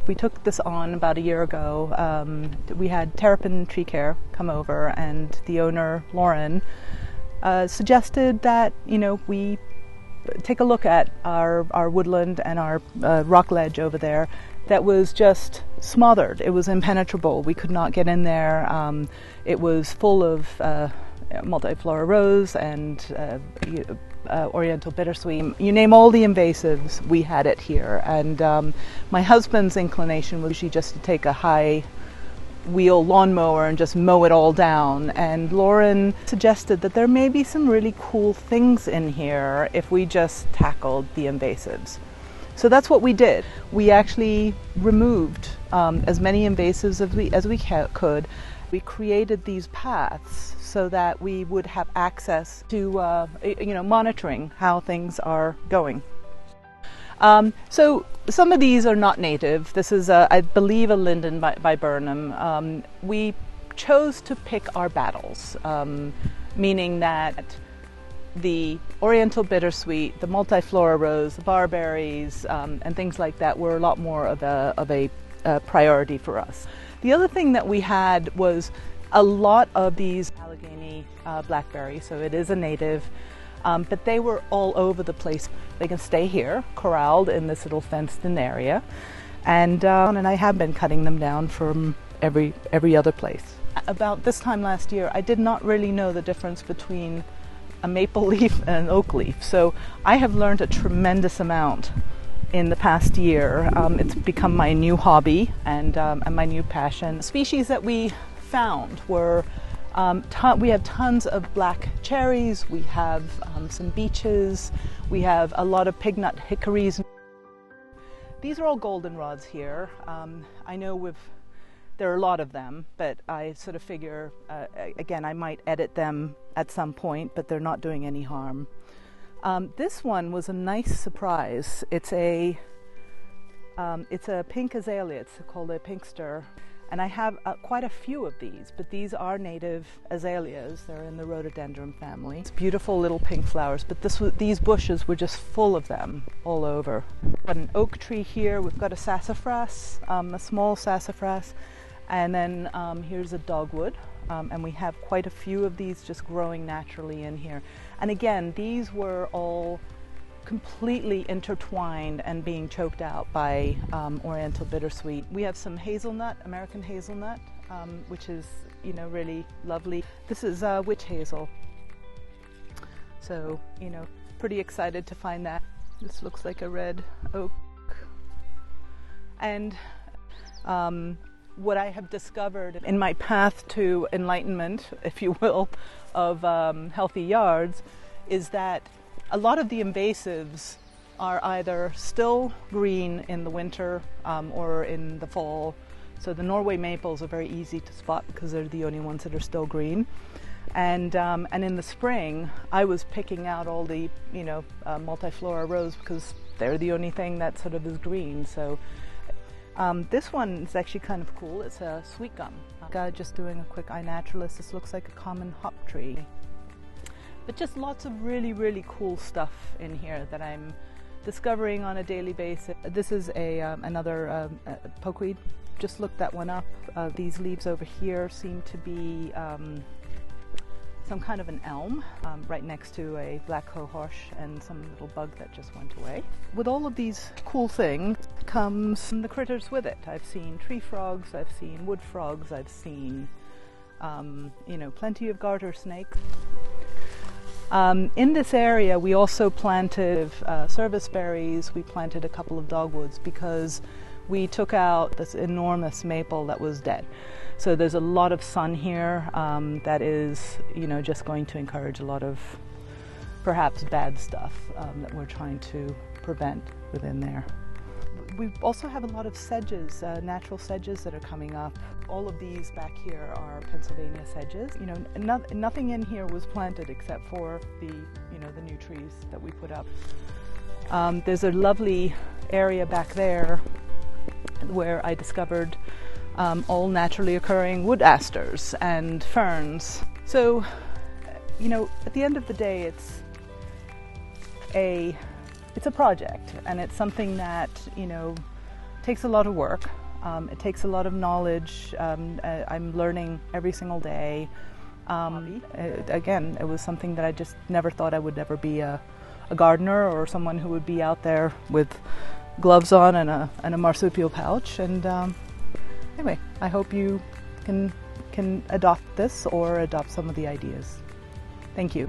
We took this on about a year ago. We had Terrapin Tree Care come over, and the owner, Lauren, suggested that, we take a look at our woodland and our rock ledge over there that was just smothered. It was impenetrable. We could not get in there. It was full of multiflora rose and oriental bittersweet. You name all the invasives, we had it here. And my husband's inclination was usually just to take a high wheel lawnmower and just mow it all down. And Lauren suggested that there may be some really cool things in here if we just tackled the invasives. So that's what we did. We actually removed as many invasives as we could. We created these paths so that we would have access to monitoring how things are going. So some of these are not native. This is, I believe, a linden by Burnham. We chose to pick our battles, meaning that the oriental bittersweet, the multiflora rose, the barberries, and things like that were a lot more of a priority for us. The other thing that we had was a lot of these Allegheny blackberries, so it is a native, but they were all over the place. They can stay here, corralled in this little fenced-in area, and I have been cutting them down from every other place. About this time last year, I did not really know the difference between a maple leaf and an oak leaf, so I have learned a tremendous amount in the past year. It's become my new hobby and my new passion. The species that we found were we have tons of black cherries, we have some beeches, we have a lot of pignut hickories. These are all goldenrods here. I know there are a lot of them, but I sort of figure, again, I might edit them at some point, but they're not doing any harm. This one was a nice surprise. It's a pink azalea. It's called a pinkster, and I have quite a few of these. But these are native azaleas. They're in the rhododendron family. It's beautiful little pink flowers. But these bushes were just full of them all over. We've got an oak tree here. We've got a sassafras, a small sassafras, and then here's a dogwood. And we have quite a few of these just growing naturally in here. And again, these were all completely intertwined and being choked out by oriental bittersweet. We have some hazelnut, American hazelnut, which is, really lovely. This is witch hazel. So, pretty excited to find that. This looks like a red oak. And what I have discovered in my path to enlightenment, if you will, of healthy yards, is that a lot of the invasives are either still green in the winter or in the fall. So the Norway maples are very easy to spot because they're the only ones that are still green. And in the spring, I was picking out all the multiflora rose because they're the only thing that sort of is green. So this one is actually kind of cool. It's a sweet gum. Just doing a quick eye naturalist. This looks like a common hop tree. But just lots of really, really cool stuff in here that I'm discovering on a daily basis. This is another pokeweed. Just looked that one up. These leaves over here seem to be some kind of an elm right next to a black cohosh and some little bug that just went away. With all of these cool things comes the critters with it. I've seen tree frogs, I've seen wood frogs, I've seen plenty of garter snakes. In this area we also planted service berries. We planted a couple of dogwoods because we took out this enormous maple that was dead. So there's a lot of sun here that is, just going to encourage a lot of perhaps bad stuff that we're trying to prevent within there. We also have a lot of sedges, natural sedges that are coming up. All of these back here are Pennsylvania sedges. Nothing in here was planted except for the new trees that we put up. There's a lovely area back there where I discovered all naturally occurring wood asters and ferns. So, at the end of the day, it's a project, and it's something that, takes a lot of work. It takes a lot of knowledge. I'm learning every single day. Again, it was something that I just never thought I would ever be a gardener or someone who would be out there with gloves on and a marsupial pouch. And anyway, I hope you can adopt this or adopt some of the ideas. Thank you.